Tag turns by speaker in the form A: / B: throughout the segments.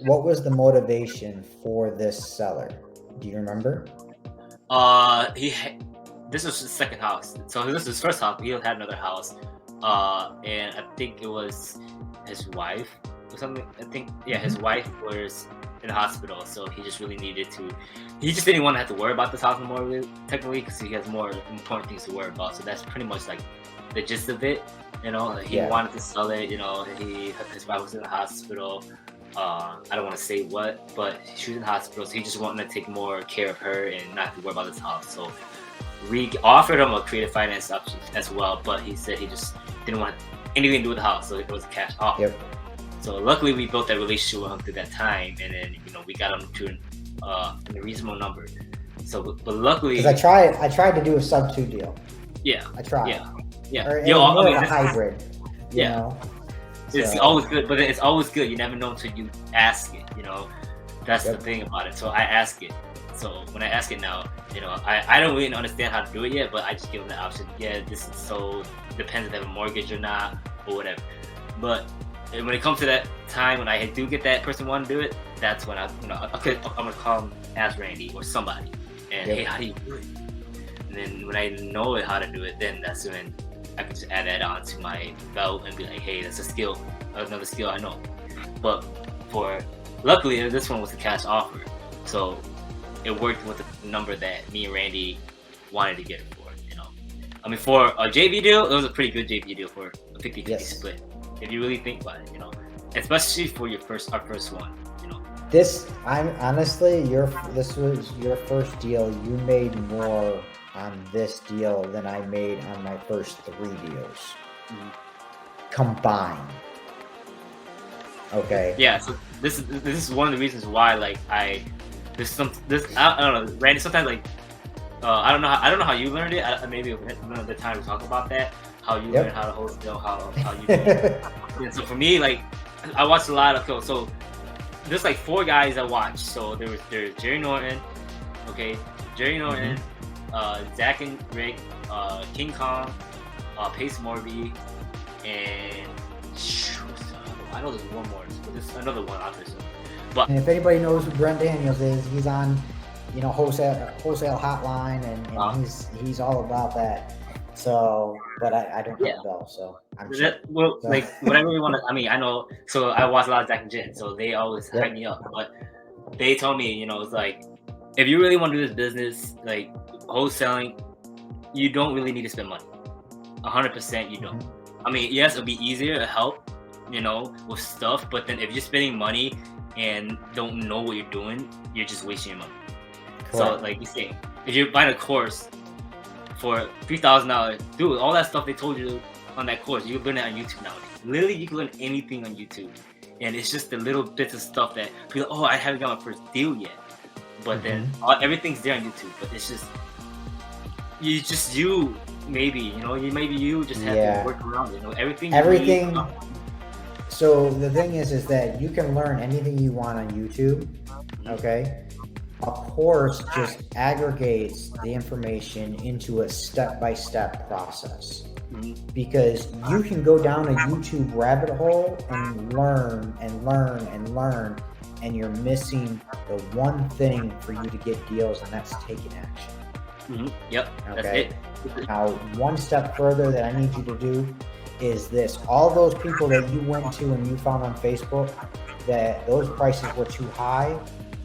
A: what was the motivation for this seller? Do you remember?
B: This was his second house. So this was his first house. He had another house, and I think it was his wife or something. I think his wife was in the hospital, so he just really needed to. He just didn't want to have to worry about this house anymore, really, technically, because he has more important things to worry about. So that's pretty much like the gist of it. He wanted to sell it. His wife was in the hospital. I don't want to say what, but she was in the hospital, so he just wanted to take more care of her and not have to worry about this house. So we offered him a creative finance option as well, but he said he just didn't want anything to do with the house, so it was a cash offer.
A: Yep.
B: So luckily we built that relationship with him through that time, and then we got him to a reasonable number. So, but luckily,
A: because I tried to do a sub-2 deal.
B: Yeah.
A: I tried.
B: Yeah.
A: Or more of a hybrid. You know?
B: It's always good, but it's always good. You never know until you ask it. That's the thing about it. So I ask it. So when I ask it now, I don't really understand how to do it yet, but I just give them the option. Yeah, this is so depends if they have a mortgage or not or whatever. But when it comes to that time when I do get that person want to do it, that's when I'm gonna call him, ask Randy or somebody, and hey, how do you do it? And then when I know how to do it, then that's when I can just add that on to my belt and be like, hey, that's another skill I know. But luckily, this one was a cash offer, so it worked with the number that me and Randy wanted to get it for. I mean, for a JV deal, it was a pretty good JV deal for a 50-50 split. If you really think about it, especially for our first one.
A: This was your first deal. You made more on this deal than I made on my first 3 deals combined. Okay.
B: Yeah. So this is one of the reasons why I don't know, Randy. Sometimes I don't know how you learned it. Maybe another time to talk about that. How you learn how to wholesale, how you. And so for me, I watched a lot of so there's 4 guys I watched. So there's Jerry Norton, Jerry Norton, Zach and Rick, King Kong, Pace Morby, and I know there's one more, but there's another one out there. But
A: and if anybody knows who Brent Daniels is, he's on, Wholesale Hotline, and he's all about that. So, but I don't know Bell, so I'm sure.
B: What I really want to, I know. So I watch a lot of Zach and Jen, so they always hype me up. But they told me, it's if you really want to do this business, wholesaling, you don't really need to spend money. 100%, you don't. Yes, it'll be easier to help, with stuff. But then if you're spending money and don't know what you're doing, you're just wasting your money. Correct. So you say, if you're buying a course for $3,000, dude, all that stuff they told you on that course, you can learn it on YouTube nowadays. Literally, you can learn anything on YouTube, and it's just the little bits of stuff that people, I haven't got my first deal yet, but then everything's there on YouTube. But it's just maybe you just have to work around it. Everything.
A: So the thing is that you can learn anything you want on YouTube. Okay. A course just aggregates the information into a step-by-step process, because you can go down a YouTube rabbit hole and learn, and you're missing the one thing for you to get deals, and that's taking action.
B: Yep.
A: Okay.
B: That's it.
A: Now, one step further that I need you to do is this: all those people that you went to and you found on Facebook that those prices were too high,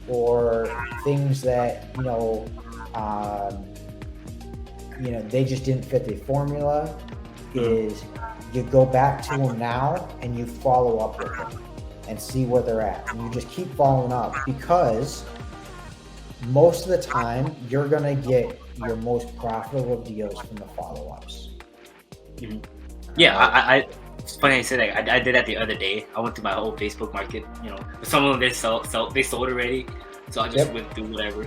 A: or things that they just didn't fit the formula, is you go back to them now and you follow up with them and see where they're at, and you just keep following up, because most of the time you're gonna get your most profitable deals from the follow-ups.
B: Yeah, it's funny you say that. I did that the other day. I went through my whole Facebook market. Some of them they sold already, so I just went through whatever,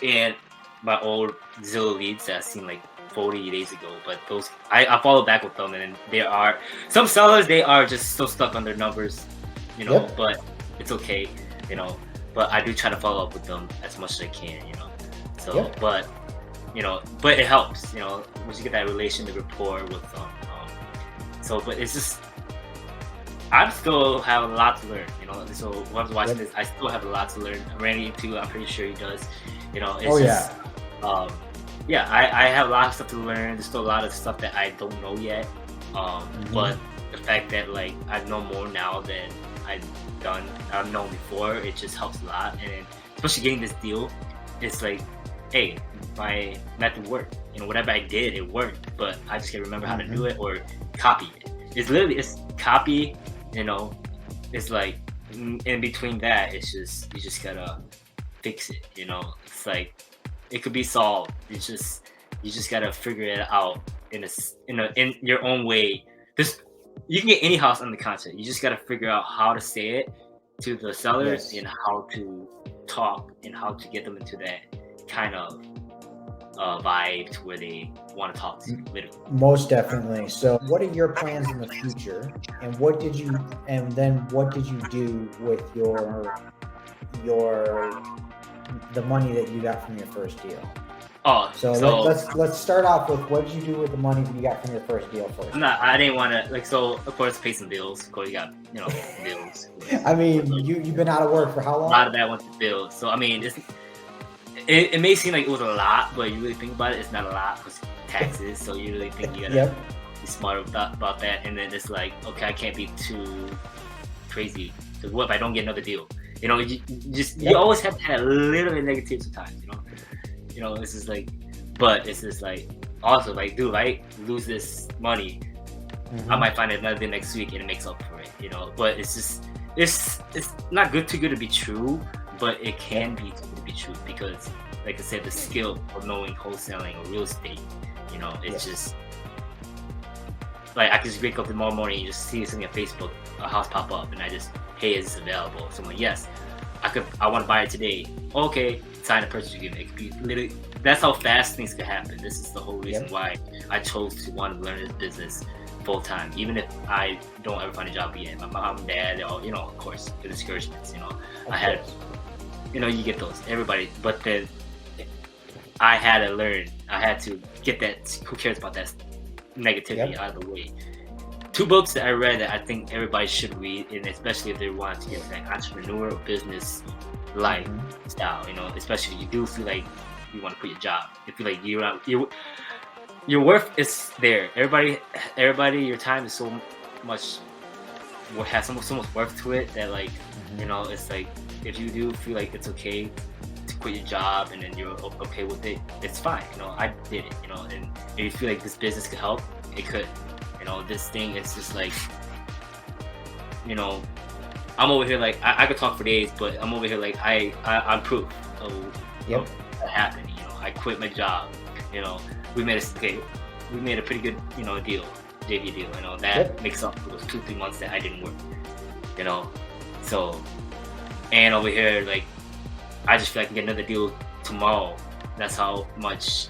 B: and my old Zillow leads that I seen 40 days ago. But those I followed back with them, and there are some sellers, they are just so stuck on their numbers, But it's okay, But I do try to follow up with them as much as I can, So, but it helps, once you get that relation, the rapport with them. But it's just I still have a lot to learn, you know. So whoever's watching
A: Yep.
B: this, I still have a lot to learn. Randy too, I'm pretty sure he does. You know,
A: Oh
B: it's just,
A: yeah.
B: um, yeah, I have a lot of stuff to learn. There's still a lot of stuff that I don't know yet.
A: Hmm.
B: But the fact that like I know more now than I've known before, it just helps a lot. And then, especially getting this deal, it's like, hey, my method worked. You know, whatever I did, it worked. But I just can't remember how to do
A: Hmm.
B: it or copy it. It's copy. You know, it's like in between that, it's just you just gotta fix it. You know, it's like it could be solved. You just gotta figure it out in your own way. This you can get any house under contract. You just gotta figure out how to say it to the sellers
A: Yes.
B: and how to talk and how to get them into that kind of vibe to where they want to talk to you, literally.
A: Most definitely. So, what are your plans in the future, and what did you do with your the money that you got from your first deal?
B: Oh,
A: So
B: so
A: let's start off with what did you do with the money that you got from your first deal first.
B: I didn't want to like. So of course, pay some bills. Of course, you got bills.
A: I mean, you've been out of work for how
B: A lot of
A: long?
B: that went to bills. So I mean, it may seem like it was a lot, but you really think about it, it's not a lot because taxes. So you really think you gotta
A: Yep.
B: be smart about that. And then it's like, okay, I can't be too crazy. Because what if I don't get another deal? You know, you
A: Yep.
B: always have to have a little bit negative sometimes. It's just like, but it's just like also like, dude, if I lose this money, I
A: Hmm.
B: might find another thing next week and it makes up for it. But it's just it's not too good to be true, but it can
A: Yep.
B: be too good to be true because, like I said, the skill of knowing wholesaling or real estate, it's
A: Yes.
B: just like I can just wake up tomorrow morning and just see something on Facebook, a house pop up, and I just, hey, is this available? Someone, yes, I want to buy it today. Okay, sign a purchase agreement. It could be literally that's how fast things could happen. This is the whole reason
A: Yep.
B: why I chose to want to learn this business full time, even if I don't ever find a job again. My mom, dad, all, of course, the discouragements. I
A: Of
B: had,
A: course.
B: you get those, everybody. But then I had to learn. I had to get that. Who cares about that negativity
A: Yep.
B: out of the way? Two books that I read that I think everybody should read, and especially if they want to get that entrepreneur or business
A: Hmm.
B: lifestyle. Especially if you do feel like you want to quit your job. You feel like your worth is there. Everybody, your time is so much. What has so much worth to it that like,
A: Hmm.
B: it's like if you do feel like it's okay to quit your job and then you're okay with it, it's fine. I did it. And if you feel like this business could help, it could. This thing is just like, you know, I'm over here like I could talk for days, but I'm over here like I'm proof
A: Yep.
B: of that happening. I quit my job. You know, we made we made a pretty good deal, JV deal. That
A: Yep.
B: makes up for those 2-3 months that I didn't work. You know, so and over here like I just feel like I can get another deal tomorrow. That's how much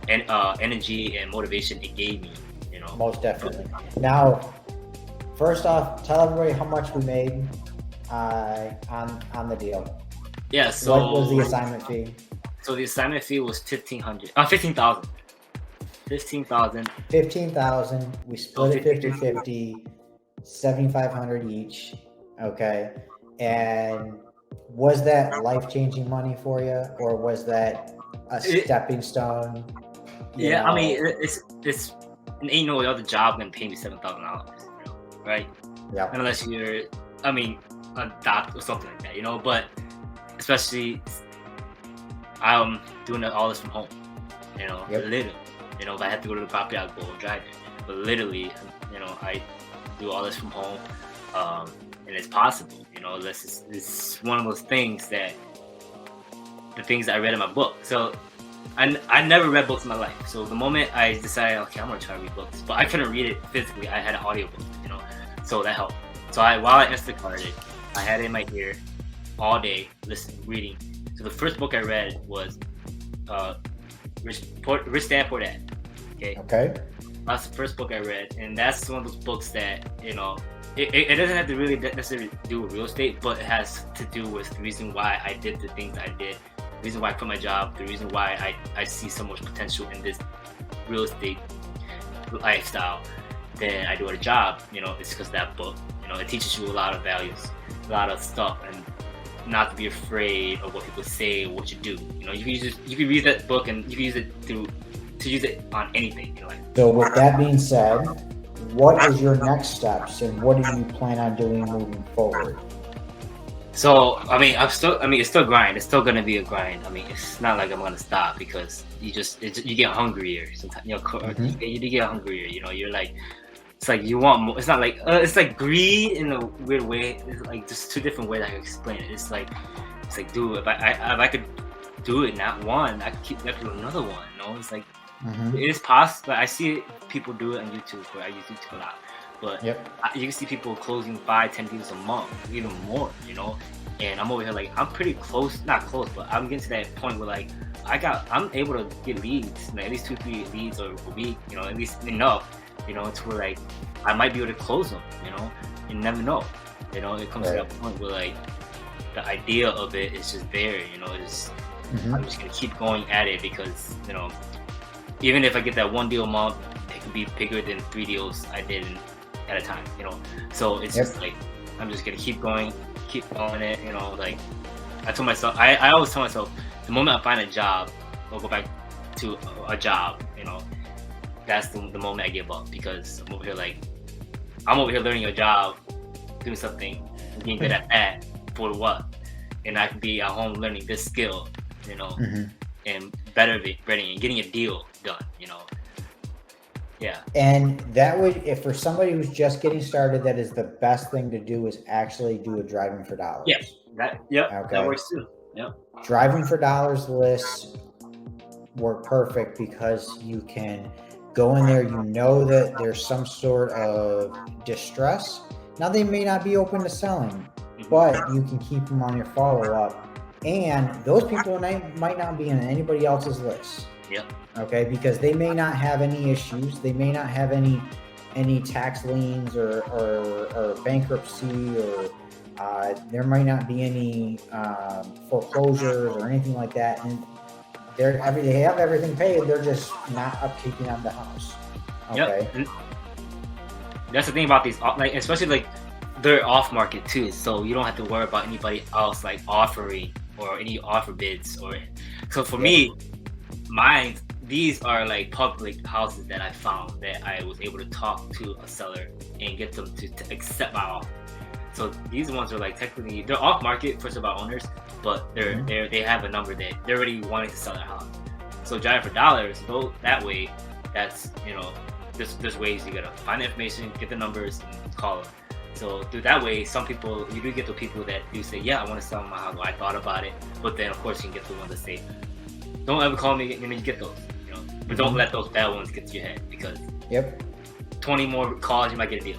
B: energy and motivation it gave me.
A: Most definitely. Now, first off, tell everybody how much we made on the deal.
B: Yeah.
A: What was the
B: So
A: assignment fee?
B: the assignment fee was 1,500. 15,000. 15,000.
A: 15,000. We
B: So
A: split it 50-50, 7,500 each. Okay. And was that life-changing money for you, or was that a
B: It,
A: stepping stone? You
B: yeah, I mean,
A: know.
B: it's ain't no other job gonna pay me $7,000, right?
A: Yeah.
B: Unless you're, I mean, a doctor or something like that. But especially, I'm doing all this from home.
A: Yep.
B: Literally. If I had to go to the property, I'd go and drive it. But literally, I do all this from home, and it's possible. It's one of those things that the things that I read in my book. So I never read books in my life. So the moment I decided, okay, I'm gonna try to read books, but I couldn't read it physically. I had an audiobook, so that helped. So while I Instacarted, I had it in my ear all day, listening, reading. So the first book I read was Rich Dad Poor Dad.
A: Okay.
B: That's the first book I read, and that's one of those books that it doesn't have to really necessarily do with real estate, but it has to do with the reason why I did the things I did, the reason why I quit my job, the reason why I see so much potential in this real estate lifestyle. then I do a job, it's because of that book. It teaches you a lot of values, a lot of stuff, and not to be afraid of what people say or what you do. You can read that book and you can use it to use it on anything.
A: So with that being said, what is your next steps and what do you plan on doing moving forward?
B: So it's still grind. It's still gonna be a grind. It's not like I'm gonna stop because you get hungrier. Sometimes you get hungrier. You're like, it's like you want more. It's not like it's like greed in a weird way. It's like just two different ways I can explain it. It's like, dude, if I could do it, not one, I could do another one. It's like it is possible. I see people do it on YouTube, where I use YouTube a lot. But you can see people closing 5-10 deals a month, even more, And I'm over here like I'm pretty close, not close, but I'm getting to that point where like I'm able to get leads, at least 2-3 leads a week, at least enough, to where like I might be able to close them, You never know, It comes to that point where like the idea of it is just there, It's I'm just gonna keep going at it because even if I get that one deal a month, it could be bigger than 3 deals I did at a time, So it's just like I'm just gonna keep going it, Like I told myself, I always tell myself, the moment I find a job, I'll go back to a job, That's the moment I give up because I'm over here learning a job, doing something, and being good at that for what, and I can be at home learning this skill, and better and getting a deal done, Yeah.
A: And that would, if for somebody who's just getting started, that is the best thing to do is actually do a driving for dollars.
B: That works too. Yep.
A: Driving for dollars lists work perfect because you can go in there, that there's some sort of distress. Now they may not be open to selling, but you can keep them on your follow-up. And those people might not be in anybody else's list.
B: Yep.
A: Okay, because they may not have any issues. They may not have any tax liens or bankruptcy, or there might not be any foreclosures or anything like that. And they have everything paid. They're just not upkeeping on the house. Okay.
B: Yep. And that's the thing about these, like especially like they're off market too, so you don't have to worry about anybody else like offering or any offer bids or. So for me, these are like public houses that I found that I was able to talk to a seller and get them to accept my offer. So these ones are like technically they're off market for some of our owners, but they have a number that they're already wanting to sell their house. So driving for dollars, go that way. That's there's ways you gotta find the information, get the numbers, and call them. So through that way, some people you do get the people that do say, yeah, I want to sell my house. I thought about it, but then of course you can get the ones that say, don't ever call me. You get those. But don't let those bad ones get to your head because 20 more calls, you might get a deal.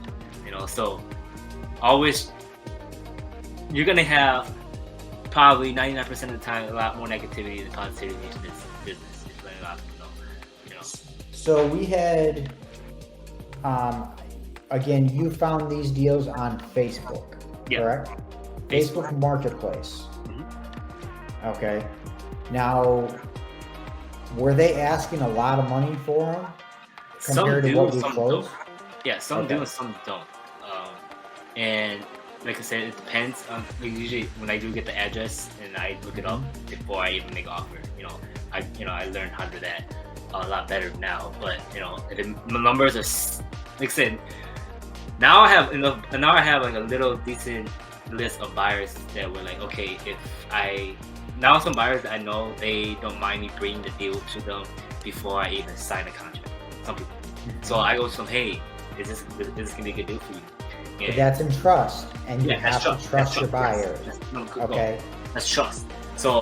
B: So always, you're gonna have probably 99% of the time a lot more negativity than positivity in this business. Just letting a lot of people know.
A: So we had, again, you found these deals on Facebook, correct? Facebook Marketplace. Okay. Now, were they asking a lot of money for them compared to what we closed?
B: Yeah, some do and some don't. And like I said, it depends. Usually, when I do get the address and I look it up before I even make an offer, I learned how to do that a lot better now. But the numbers are like I said. Now I have like a little decent list of buyers that were like, okay, now some buyers that I know they don't mind me bringing the deal to them before I even sign a contract. Some people. So I go to them, hey, is this gonna be a good deal for you?
A: But that's in trust, and you have to trust your buyers.
B: Okay, that's trust. So